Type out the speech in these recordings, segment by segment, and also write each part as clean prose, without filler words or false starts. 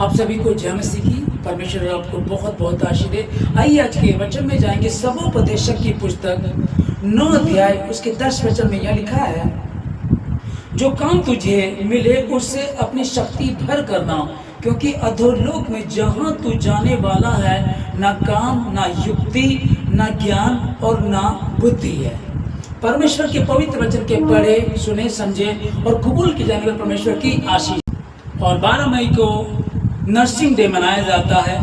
आप सभी को जय मसीह की। परमेश्वर आपको बहुत बहुत आशीष दे। आइए आज के वचन में जाएंगे। सबोपदेशक की पुस्तक 9 अध्याय उसके 10 वचन में यह लिखा है, जो काम तुझे मिले उससे अपनी शक्ति भर करना, क्योंकि अधोलोक में जहाँ तू जाने वाला है ना काम, ना युक्ति, ना ज्ञान और ना बुद्धि है। परमेश्वर के पवित्र वचन के पढ़े, सुने, समझे और कबूल की जाने वाले परमेश्वर की आशीष। और 12 मई को नर्सिंग डे मनाया जाता है।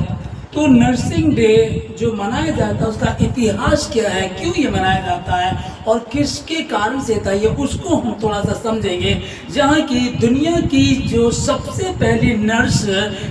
तो नर्सिंग डे जो मनाया जाता है उसका इतिहास क्या है, क्यों ये मनाया जाता है और किसके कारण से था, ये उसको हम थोड़ा सा समझेंगे। जहाँ की दुनिया की जो सबसे पहली नर्स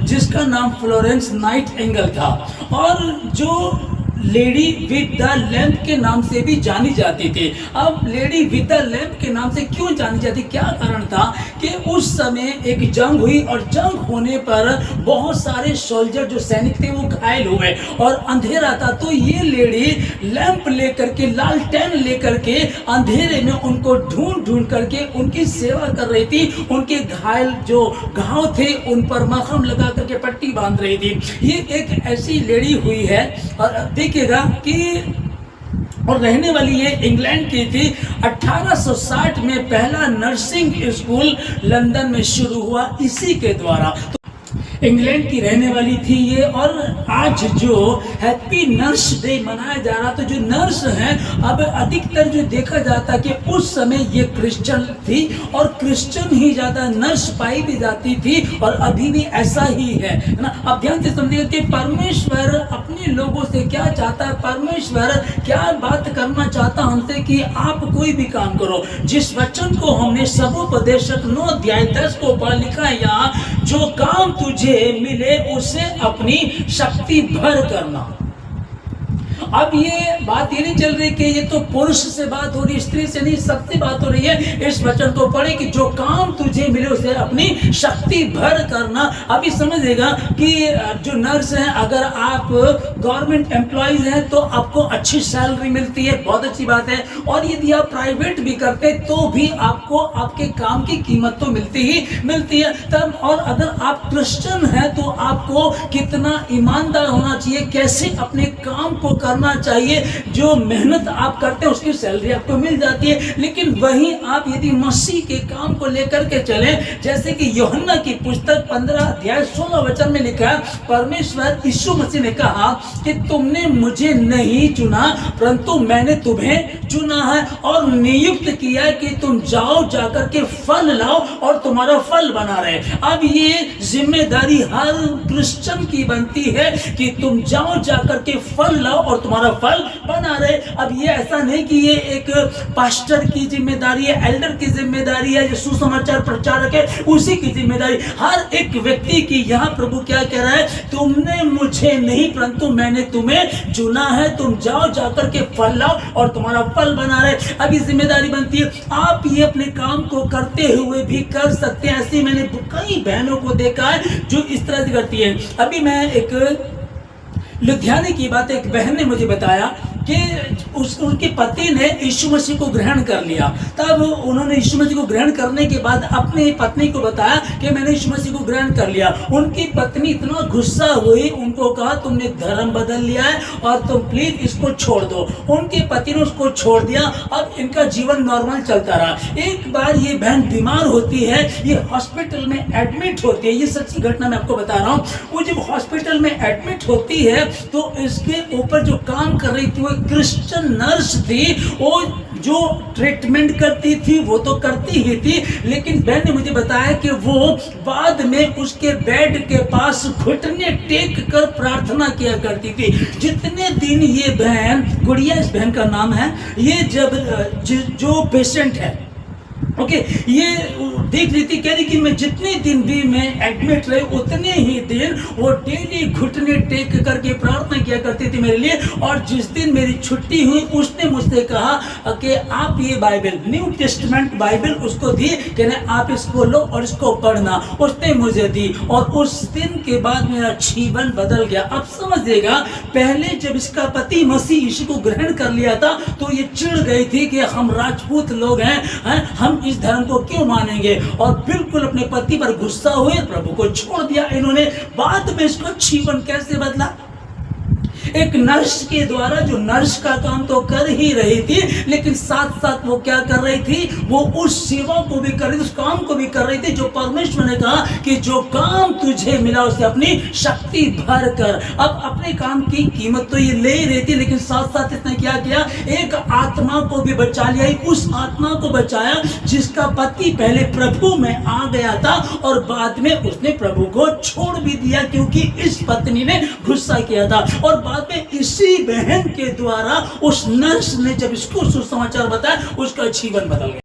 जिसका नाम फ्लोरेंस नाइटिंगेल था और जो लेडी विद द लैंप के नाम से भी जानी जाती थी। अब लेडी विद द लैंप के नाम से क्यों जानी जाती, क्या कारण था कि उस समय एक जंग हुई और जंग होने पर बहुत सारे सोल्जर जो सैनिक थे वो घायल हुए और अंधेरा था। तो ये लेडी लैंप लेकर के, लालटेन लेकर के अंधेरे में उनको ढूंढ ढूंढ करके उनकी सेवा कर रही थी। उनके घायल जो घाव थे उन पर मलहम लगा करके पट्टी बांध रही थी। ये एक ऐसी लेडी हुई है और देखिएगा कि और रहने वाली ये इंग्लैंड की थी। 1860 में पहला नर्सिंग स्कूल लंदन में शुरू हुआ इसी के द्वारा। इंग्लैंड की रहने वाली थी ये। और आज जो हैप्पी नर्स डे मनाया जा रहा, तो जो नर्स हैं अब अधिकतर जो देखा जाता कि उस समय ये क्रिश्चियन थी और क्रिश्चियन ही ज़्यादा नर्स पाई भी जाती थी और अभी भी ऐसा ही है ना। अब ध्यान से समझिए कि परमेश्वर अपने लोगों से क्या चाहता है, परमेश्वर क्या बात करना चाहता हमसे कि आप कोई भी काम करो। जिस वचन को हमने सबोपदेशक 9 अध्याय 10 को पढ़ लिखा है यहाँ, जो काम तुझे मिले उसे अपनी शक्ति भर करना। अब ये बात ये नहीं चल रही कि ये तो पुरुष से बात हो रही, स्त्री से नहीं, सबसे बात हो रही है। इस वचन को पढ़े कि जो काम तुझे मिले उसे अपनी शक्ति भर करना। अभी समझिएगा कि जो नर्स हैं, अगर आप गवर्नमेंट एम्प्लॉइज हैं तो आपको अच्छी सैलरी मिलती है, बहुत अच्छी बात है। और यदि आप प्राइवेट भी करते तो भी आपको आपके काम की कीमत तो मिलती ही मिलती है तब। और अगर आप क्रिश्चियन हैं तो आपको कितना ईमानदार होना चाहिए, कैसे अपने काम को करना चाहिए। जो मेहनत आप करते हैं उसकी सैलरी आपको मिल जाती है। लेकिन वहीं आप यदि मसीह के काम को लेकर के चलें, जैसे कि यूहन्ना की पुस्तक 15 अध्याय 16 वचन में लिखा है, परमेश्वर यीशु मसीह ने कहा कि तुमने मुझे नहीं चुना परंतु मैंने तुम्हें चुना है और नियुक्त किया है कि तुम जाओ, जाकर के फल लाओ और तुम्हारा फल बना रहे। अब ये जिम्मेदारी हर क्रिश्चियन की बनती है कि तुम जाओ, जाकर के फल लाओ और तुम्हारा फल बना रहे। अब ये ऐसा नहीं कि ये एक पास्टर की जिम्मेदारी है, एल्डर की जिम्मेदारी है, जो सुसमाचार प्रचारक है उसी की जिम्मेदारी। हर एक व्यक्ति की यहाँ प्रभु क्या कह रहा है, तुमने मुझे नहीं परंतु मैंने तुम्हें चुना है, तुम जाओ, जाकर के फल लाओ और तुम्हारा फल बना रहे। अब ये जिम्मेदारी बनती है। आप ये अपने काम को करते हुए भी कर सकते हैं। ऐसी मैंने कई बहनों को देखा है जो इस तरह से करती है। अभी मैं एक लुधियाने की बात, एक बहन ने मुझे बताया कि उनके पति ने यीशु मसीह को ग्रहण कर लिया। तब उन्होंने यीशु मसीह को ग्रहण करने के बाद अपनी पत्नी को बताया कि मैंने यीशु मसीह को ग्रहण कर लिया। उनकी पत्नी इतना गुस्सा हुई, उनको कहा तुमने धर्म बदल लिया है और तुम प्लीज इसको छोड़ दो। उनके पति ने उसको छोड़ दिया। अब इनका जीवन नॉर्मल चलता रहा। एक बार ये बहन बीमार होती है, ये हॉस्पिटल में एडमिट होती है। ये सच्ची घटना मैं आपको बता रहा हूँ। वो जब हॉस्पिटल में एडमिट होती है तो इसके ऊपर जो काम कर रही थी वो क्रिश्चियन नर्स थी। वो जो ट्रीटमेंट करती थी वो तो करती ही थी, लेकिन बहन ने मुझे बताया कि वो बाद में उसके बेड के पास घुटने टेक कर प्रार्थना किया करती थी। जितने दिन ये बहन, गुड़िया इस बहन का नाम है, ये जब जो पेशेंट है ओके, ये देख रही थी, कह रही कि मैं जितने दिन भी मैं एडमिट रही उतने ही दिन वो डेली घुटने टेक करके प्रार्थना किया करती थी मेरे लिए। और जिस दिन मेरी छुट्टी हुई उसने मुझसे कहा कि आप ये बाइबल, न्यू टेस्टमेंट बाइबल उसको दी, कहने आप इसको लो और इसको पढ़ना। उसने मुझे दी और उस दिन के बाद मेरा जीवन बदल गया। अब समझिएगा, पहले जब इसका पति मसीह यीशु को ग्रहण कर लिया था तो ये चिढ़ गई थी कि हम राजपूत लोग हैं, हम इस धर्म को क्यों मानेंगे, और बिल्कुल अपने पति पर गुस्सा हुए, प्रभु को छोड़ दिया इन्होंने। बाद में इसका जीवन कैसे बदला? एक नर्स के द्वारा, जो नर्स का काम तो कर ही रही थी, लेकिन साथ साथ वो क्या कर रही थी, वो उस सेवा को भी कर रही थी, उस काम को भी कर रही थी जो परमेश्वर ने कहा कि जो काम तुझे मिला उसे अपनी शक्ति भर कर। अब अपने काम की कीमत तो ये ले ही रही थी, लेकिन साथ साथ इसने क्या किया, एक आत्मा को भी बचा लिया। उस आत्मा को बचाया जिसका पति पहले प्रभु में आ गया था और बाद में उसने प्रभु को छोड़ भी दिया, क्योंकि इस पत्नी ने गुस्सा किया था। और बाद में इसी बहन के द्वारा उस नर्स ने जब इसको सुसमाचार बताया, उसका जीवन बदल गया।